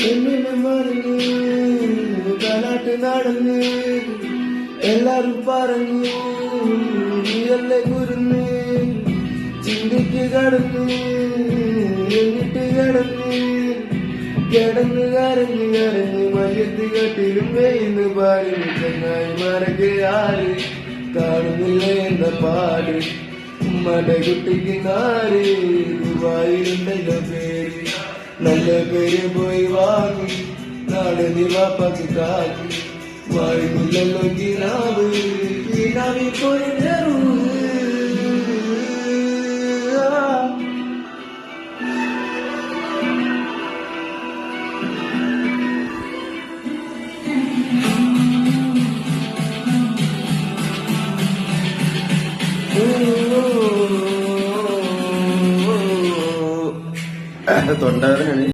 എന്നിനെ മറിഞ്ഞ് കാനാട്ട് നടന്ന് എല്ലാരും പറഞ്ഞു നീയല്ലേ കുരുന്ന് ചിന്തിക്ക് കടന്ന് എന്നിട്ട് കിടന്ന് കരഞ്ഞ് മയ്യത്ത് കെട്ടിലും വെയിന്ന് പാടി ചങ്ങായി മരക്ക് ആര് കാണുന്നില്ല എന്ന പാട് ഉമ്മയുടെ കുട്ടിക്ക് നാര് ദുബായിലുണ്ടല്ലോ പേര് നല്ല പേര് പോയി വാങ്ങി നാളെ നീ വാപ്പാക്ക് കാക്കി വാഴുന്നില്ലല്ലോ കിനാവ് പൊരിഞ്ഞ തൊണ്ടവേദനയാണ്.